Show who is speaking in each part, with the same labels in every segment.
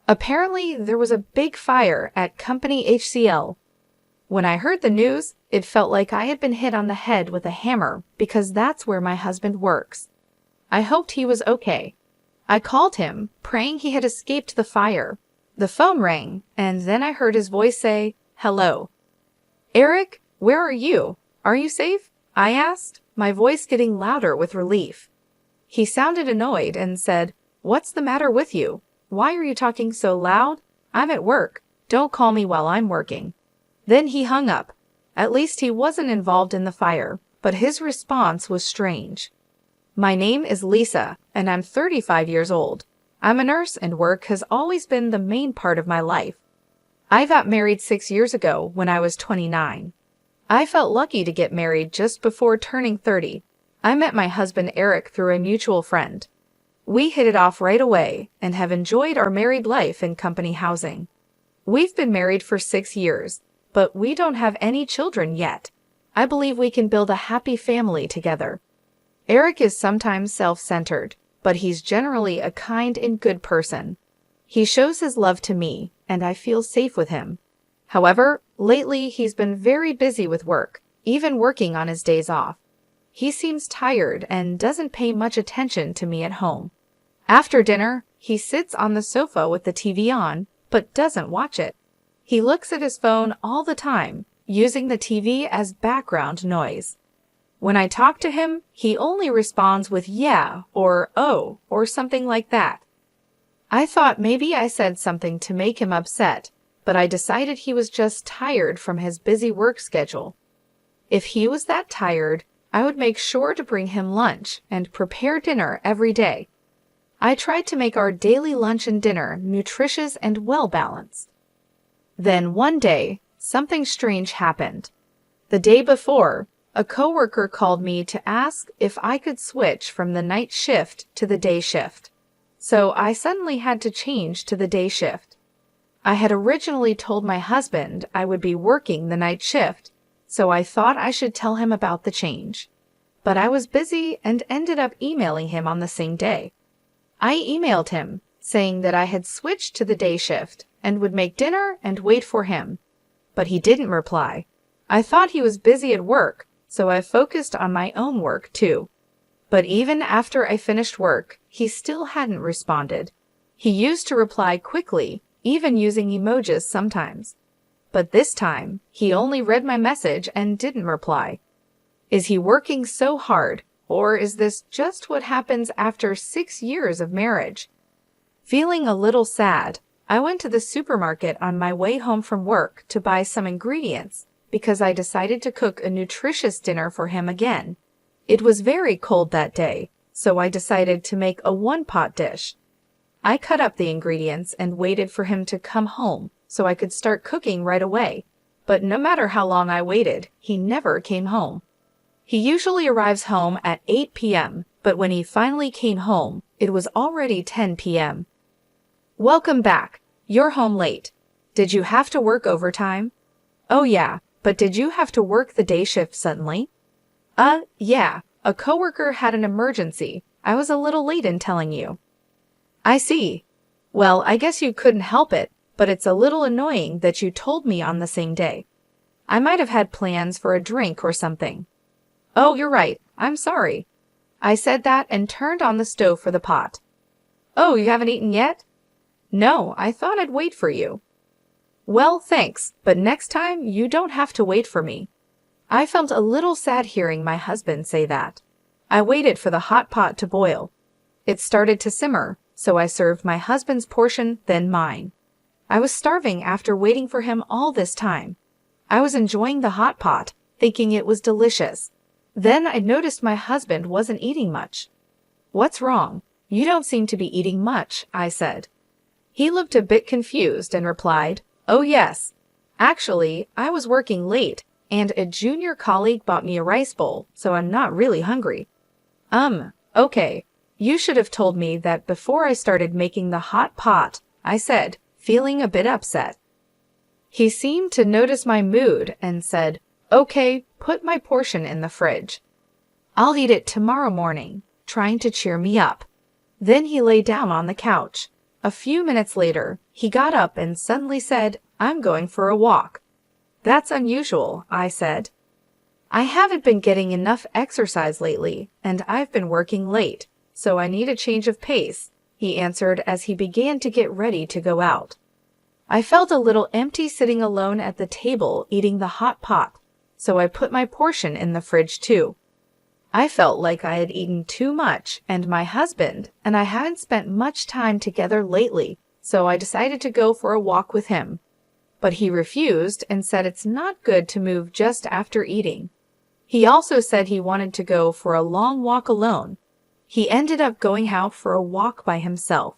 Speaker 1: Apparently, there was a big fire at Company HCL. When I heard the news, it felt like I had been hit on the head with a hammer because that's where my husband works. I hoped he was okay. I called him, praying he had escaped the fire. The phone rang, and then I heard his voice say, "Hello." "Eric, where are you? Are you safe?" I asked, my voice getting louder with relief. He sounded annoyed and said, "What's the matter with you? Why are you talking so loud? I'm at work. Don't call me while I'm working." Then he hung up. At least he wasn't involved in the fire, but his response was strange. "My name is Lisa, and I'm 35 years old. I'm a nurse and work has always been the main part of my life. I got married 6 years ago when I was 29. I felt lucky to get married just before turning 30. I met my husband Eric through a mutual friend. We hit it off right away and have enjoyed our married life in company housing. We've been married for 6 years, but we don't have any children yet. I believe we can build a happy family together." Eric is sometimes self-centered, but he's generally a kind and good person. He shows his love to me, and I feel safe with him. However, lately he's been very busy with work, even working on his days off. He seems tired and doesn't pay much attention to me at home. After dinner, he sits on the sofa with the TV on, but doesn't watch it. He looks at his phone all the time, using the TV as background noise. When I talk to him, he only responds with "yeah" or "oh" or something like that. I thought maybe I said something to make him upset, but I decided he was just tired from his busy work schedule. If he was that tired, I would make sure to bring him lunch and prepare dinner every day. I tried to make our daily lunch and dinner nutritious and well-balanced. Then one day, something strange happened. The day before, a coworker called me to ask if I could switch from the night shift to the day shift. So I suddenly had to change to the day shift. I had originally told my husband I would be working the night shift, so I thought I should tell him about the change. But I was busy and ended up emailing him on the same day. I emailed him, saying that I had switched to the day shift and would make dinner and wait for him. But he didn't reply. I thought he was busy at work, so I focused on my own work too. But even after I finished work, he still hadn't responded. He used to reply quickly, even using emojis sometimes. But this time, he only read my message and didn't reply. Is he working so hard, or is this just what happens after 6 years of marriage? Feeling a little sad, I went to the supermarket on my way home from work to buy some ingredients because I decided to cook a nutritious dinner for him again. It was very cold that day, so I decided to make a one-pot dish. I cut up the ingredients and waited for him to come home so I could start cooking right away. But no matter how long I waited, he never came home. He usually arrives home at 8 p.m., but when he finally came home, it was already 10 p.m. "Welcome back. You're home late. Did you have to work overtime?" "Oh yeah, but did you have to work the day shift suddenly?" Yeah. A coworker had an emergency. I was a little late in telling you." "I see. Well, I guess you couldn't help it, but it's a little annoying that you told me on the same day. I might have had plans for a drink or something." "Oh, you're right. I'm sorry." I said that and turned on the stove for the pot. "Oh, you haven't eaten yet?" "No, I thought I'd wait for you." "Well, thanks, but next time you don't have to wait for me." I felt a little sad hearing my husband say that. I waited for the hot pot to boil. It started to simmer, so I served my husband's portion, then mine. I was starving after waiting for him all this time. I was enjoying the hot pot, thinking it was delicious. Then I noticed my husband wasn't eating much. "What's wrong? You don't seem to be eating much," I said. He looked a bit confused and replied, "Oh yes. Actually, I was working late, and a junior colleague bought me a rice bowl, so I'm not really hungry." Okay. You should have told me that before I started making the hot pot," I said, feeling a bit upset. He seemed to notice my mood and said, "Okay, put my portion in the fridge. I'll eat it tomorrow morning," trying to cheer me up. Then he lay down on the couch. A few minutes later, he got up and suddenly said, "I'm going for a walk." "That's unusual," I said. "I haven't been getting enough exercise lately, and I've been working late, so I need a change of pace," he answered as he began to get ready to go out. I felt a little empty sitting alone at the table eating the hot pot, so I put my portion in the fridge too. I felt like I had eaten too much, and my husband and I hadn't spent much time together lately, so I decided to go for a walk with him. But he refused and said it's not good to move just after eating. He also said he wanted to go for a long walk alone. He ended up going out for a walk by himself.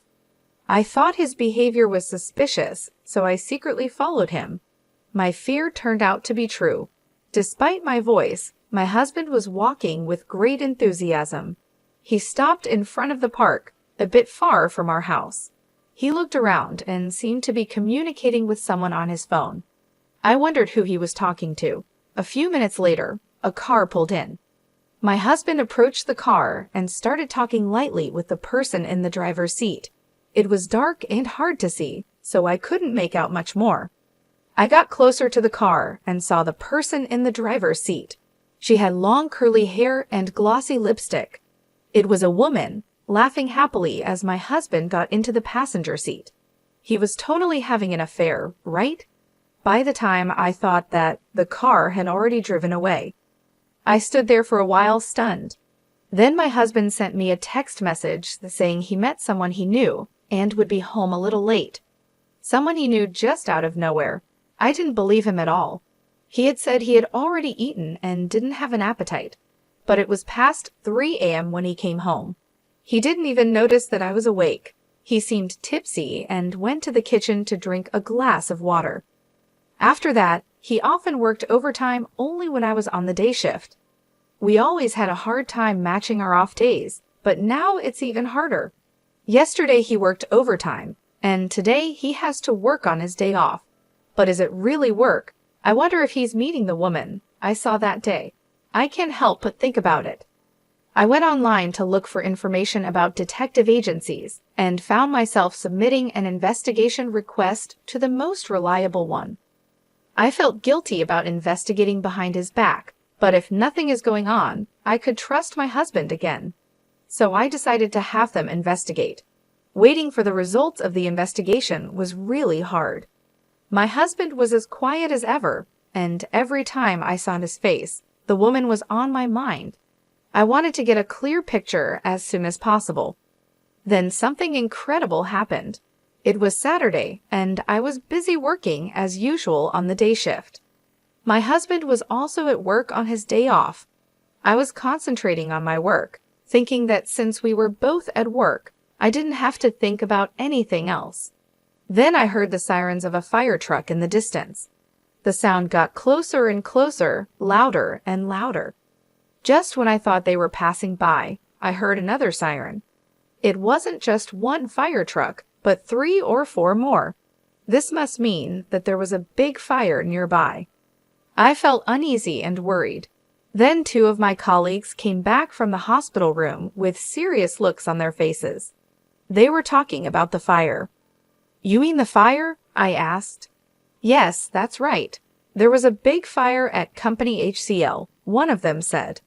Speaker 1: I thought his behavior was suspicious, so I secretly followed him. My fear turned out to be true. Despite my voice, my husband was walking with great enthusiasm. He stopped in front of the park, a bit far from our house. He looked around and seemed to be communicating with someone on his phone. I wondered who he was talking to. A few minutes later, a car pulled in. My husband approached the car and started talking lightly with the person in the driver's seat. It was dark and hard to see, so I couldn't make out much more. I got closer to the car and saw the person in the driver's seat. She had long curly hair and glossy lipstick. It was a woman, laughing happily as my husband got into the passenger seat. He was totally having an affair, right? By the time I thought that, the car had already driven away. I stood there for a while stunned. Then my husband sent me a text message saying he met someone he knew and would be home a little late. Someone he knew just out of nowhere. I didn't believe him at all. He had said he had already eaten and didn't have an appetite, but it was past 3 a.m. when he came home. He didn't even notice that I was awake. He seemed tipsy and went to the kitchen to drink a glass of water. After that, he often worked overtime only when I was on the day shift. We always had a hard time matching our off days, but now it's even harder. Yesterday he worked overtime, and today he has to work on his day off. But is it really work? I wonder if he's meeting the woman I saw that day. I can't help but think about it. I went online to look for information about detective agencies and found myself submitting an investigation request to the most reliable one. I felt guilty about investigating behind his back, but if nothing is going on, I could trust my husband again. So I decided to have them investigate. Waiting for the results of the investigation was really hard. My husband was as quiet as ever, and every time I saw his face, the woman was on my mind. I wanted to get a clear picture as soon as possible. Then something incredible happened. It was Saturday, and I was busy working as usual on the day shift. My husband was also at work on his day off. I was concentrating on my work, thinking that since we were both at work, I didn't have to think about anything else. Then I heard the sirens of a fire truck in the distance. The sound got closer and closer, louder and louder. Just when I thought they were passing by, I heard another siren. It wasn't just one fire truck, but 3 or 4 more. This must mean that there was a big fire nearby. I felt uneasy and worried. Then 2 of my colleagues came back from the hospital room with serious looks on their faces. They were talking about the fire. "You mean the fire?" I asked. "Yes, that's right. There was a big fire at Company HCL," one of them said.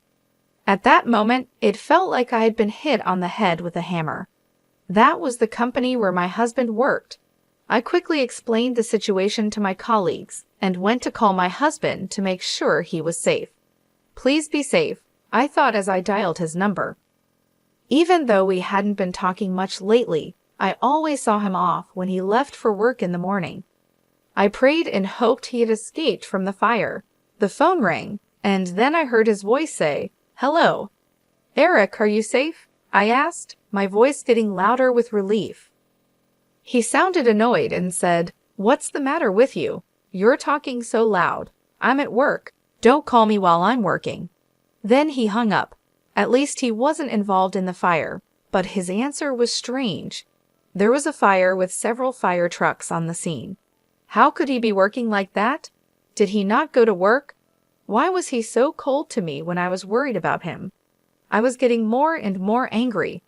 Speaker 1: At that moment, it felt like I had been hit on the head with a hammer. That was the company where my husband worked. I quickly explained the situation to my colleagues and went to call my husband to make sure he was safe. "Please be safe," I thought as I dialed his number. Even though we hadn't been talking much lately, I always saw him off when he left for work in the morning. I prayed and hoped he had escaped from the fire. The phone rang, and then I heard his voice say, "Hello. Eric, are you safe?" I asked, my voice getting louder with relief. He sounded annoyed and said, "What's the matter with you? You're talking so loud. I'm at work. Don't call me while I'm working." Then he hung up. At least he wasn't involved in the fire, but his answer was strange. There was a fire with several fire trucks on the scene. How could he be working like that? Did he not go to work? Why was he so cold to me when I was worried about him? I was getting more and more angry.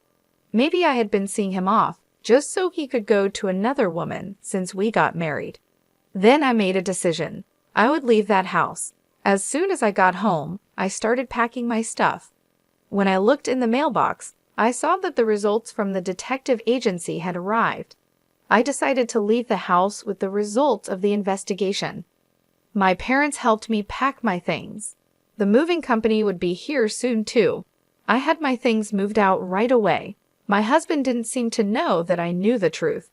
Speaker 1: Maybe I had been seeing him off, just so he could go to another woman since we got married. Then I made a decision. I would leave that house. As soon as I got home, I started packing my stuff. When I looked in the mailbox, I saw that the results from the detective agency had arrived. I decided to leave the house with the results of the investigation. My parents helped me pack my things. The moving company would be here soon too. I had my things moved out right away. My husband didn't seem to know that I knew the truth.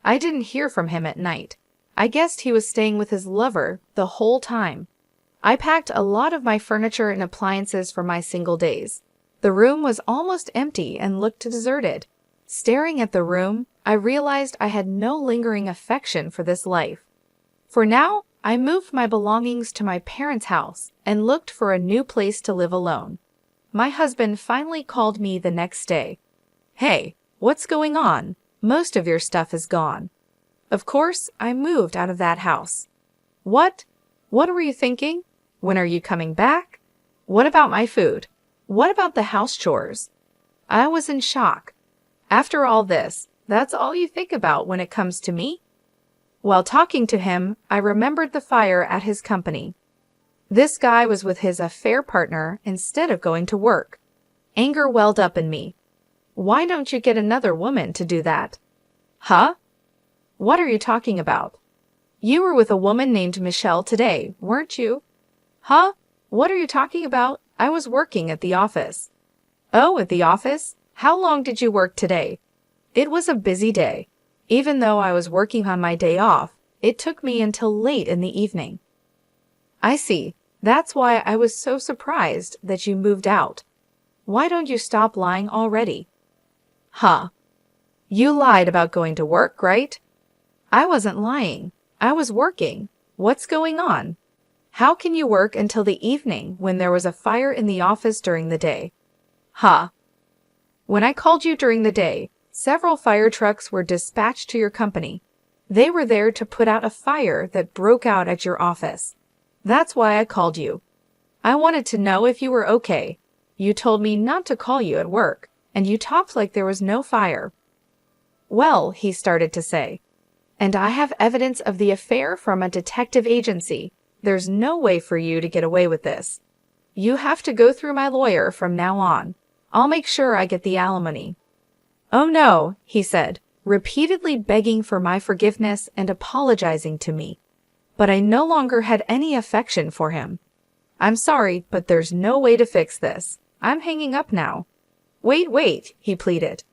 Speaker 1: I didn't hear from him at night. I guessed he was staying with his lover the whole time. I packed a lot of my furniture and appliances for my single days. The room was almost empty and looked deserted. Staring at the room, I realized I had no lingering affection for this life. For now, I moved my belongings to my parents' house and looked for a new place to live alone. My husband finally called me the next day. "Hey, what's going on? Most of your stuff is gone." Of course, I moved out of that house. What? What were you thinking? When are you coming back? What about my food? What about the house chores? I was in shock. After all this, that's all you think about when it comes to me? While talking to him, I remembered the fire at his company. This guy was with his affair partner instead of going to work. Anger welled up in me. Why don't you get another woman to do that? Huh? What are you talking about? You were with a woman named Michelle today, weren't you? Huh? What are you talking about? I was working at the office. Oh, at the office? How long did you work today? It was a busy day. Even though I was working on my day off, it took me until late in the evening. I see. That's why I was so surprised that you moved out. Why don't you stop lying already? Huh. You lied about going to work, right? I wasn't lying. I was working. What's going on? How can you work until the evening when there was a fire in the office during the day? Huh. When I called you during the day, several fire trucks were dispatched to your company. They were there to put out a fire that broke out at your office. That's why I called you. I wanted to know if you were okay. You told me not to call you at work, and you talked like there was no fire. Well, he started to say, and I have evidence of the affair from a detective agency. There's no way for you to get away with this. You have to go through my lawyer from now on. I'll make sure I get the alimony. Oh no, he said, repeatedly begging for my forgiveness and apologizing to me. But I no longer had any affection for him. I'm sorry, but there's no way to fix this. I'm hanging up now. Wait, he pleaded.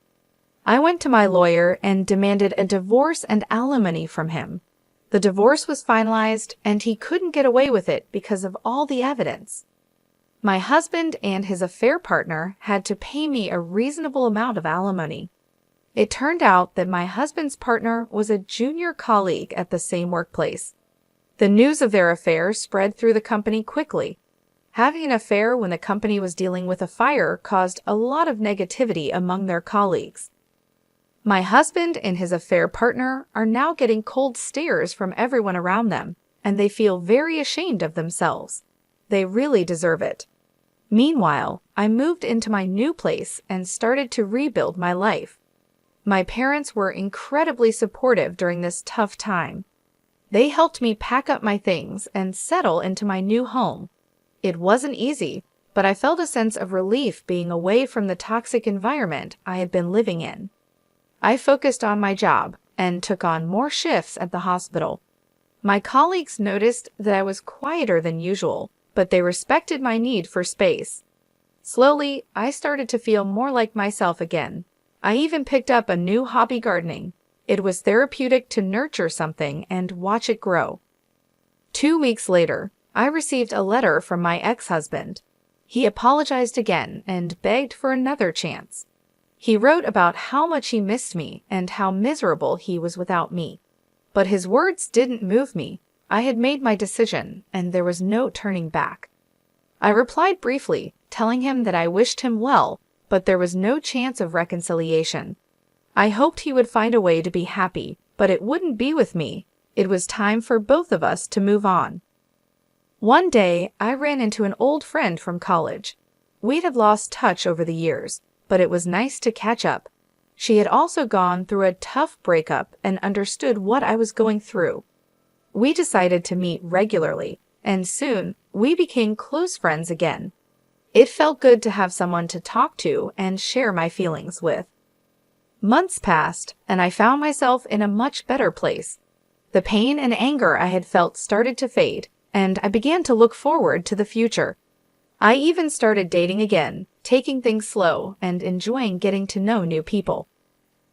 Speaker 1: I went to my lawyer and demanded a divorce and alimony from him. The divorce was finalized, and he couldn't get away with it because of all the evidence. My husband and his affair partner had to pay me a reasonable amount of alimony. It turned out that my husband's partner was a junior colleague at the same workplace. The news of their affair spread through the company quickly. Having an affair when the company was dealing with a fire caused a lot of negativity among their colleagues. My husband and his affair partner are now getting cold stares from everyone around them, and they feel very ashamed of themselves. They really deserve it. Meanwhile, I moved into my new place and started to rebuild my life. My parents were incredibly supportive during this tough time. They helped me pack up my things and settle into my new home. It wasn't easy, but I felt a sense of relief being away from the toxic environment I had been living in. I focused on my job and took on more shifts at the hospital. My colleagues noticed that I was quieter than usual, but they respected my need for space. Slowly, I started to feel more like myself again. I even picked up a new hobby, gardening. It was therapeutic to nurture something and watch it grow. 2 weeks later, I received a letter from my ex-husband. He apologized again and begged for another chance. He wrote about how much he missed me and how miserable he was without me. But his words didn't move me. I had made my decision, and there was no turning back. I replied briefly, telling him that I wished him well, but there was no chance of reconciliation. I hoped he would find a way to be happy, but it wouldn't be with me. It was time for both of us to move on. One day, I ran into an old friend from college. We had lost touch over the years, but it was nice to catch up. She had also gone through a tough breakup and understood what I was going through. We decided to meet regularly, and soon we became close friends again. It felt good to have someone to talk to and share my feelings with. Months passed, and I found myself in a much better place. The pain and anger I had felt started to fade, and I began to look forward to the future. I even started dating again, taking things slow and enjoying getting to know new people.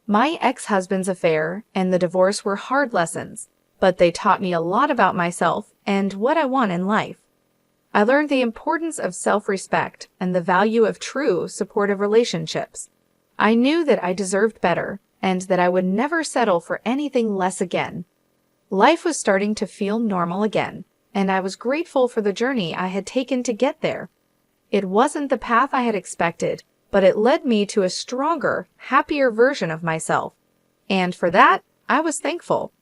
Speaker 1: My ex-husband's affair and the divorce were hard lessons, but they taught me a lot about myself and what I want in life. I learned the importance of self-respect and the value of true, supportive relationships. I knew that I deserved better and that I would never settle for anything less again. Life was starting to feel normal again, and I was grateful for the journey I had taken to get there. It wasn't the path I had expected, but it led me to a stronger, happier version of myself. And for that, I was thankful.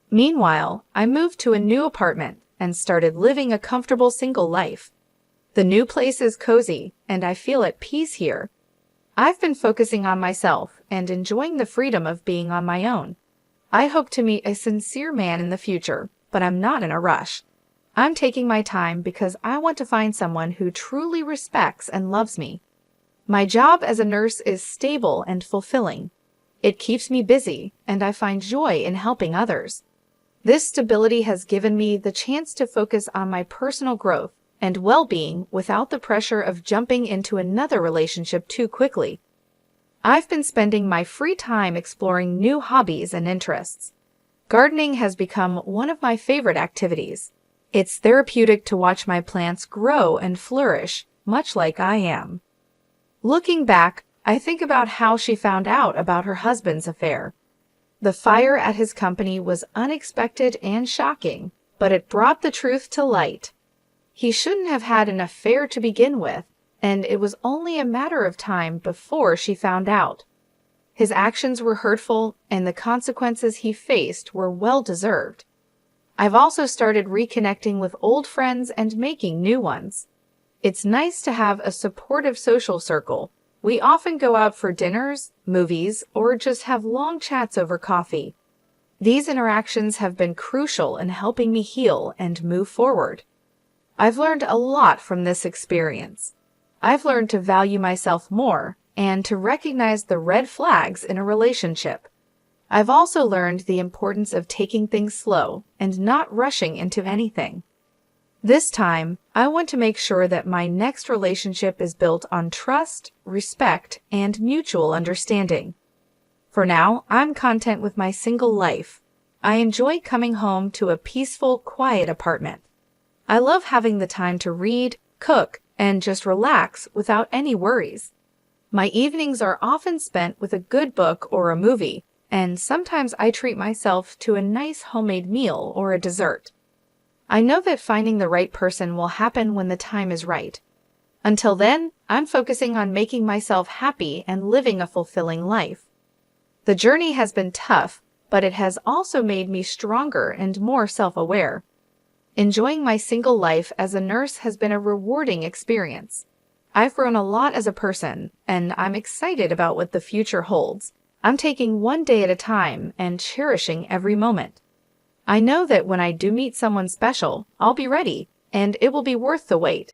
Speaker 1: Meanwhile, I moved to a new apartment and started living a comfortable single life. The new place is cozy, and I feel at peace here. I've been focusing on myself and enjoying the freedom of being on my own. I hope to meet a sincere man in the future, but I'm not in a rush. I'm taking my time because I want to find someone who truly respects and loves me. My job as a nurse is stable and fulfilling. It keeps me busy, and I find joy in helping others. This stability has given me the chance to focus on my personal growth and well-being without the pressure of jumping into another relationship too quickly. I've been spending my free time exploring new hobbies and interests. Gardening has become one of my favorite activities. It's therapeutic to watch my plants grow and flourish, much like I am. Looking back, I think about how she found out about her husband's affair. The fire at his company was unexpected and shocking, but it brought the truth to light. He shouldn't have had an affair to begin with, and it was only a matter of time before she found out. His actions were hurtful, and the consequences he faced were well-deserved. I've also started reconnecting with old friends and making new ones. It's nice to have a supportive social circle. We often go out for dinners, movies, or just have long chats over coffee. These interactions have been crucial in helping me heal and move forward. I've learned a lot from this experience. I've learned to value myself more and to recognize the red flags in a relationship. I've also learned the importance of taking things slow and not rushing into anything. This time, I want to make sure that my next relationship is built on trust, respect, and mutual understanding. For now, I'm content with my single life. I enjoy coming home to a peaceful, quiet apartment. I love having the time to read, cook, and just relax without any worries. My evenings are often spent with a good book or a movie, and sometimes I treat myself to a nice homemade meal or a dessert. I know that finding the right person will happen when the time is right. Until then, I'm focusing on making myself happy and living a fulfilling life. The journey has been tough, but it has also made me stronger and more self-aware. Enjoying my single life as a nurse has been a rewarding experience. I've grown a lot as a person, and I'm excited about what the future holds. I'm taking one day at a time and cherishing every moment. I know that when I do meet someone special, I'll be ready, and it will be worth the wait.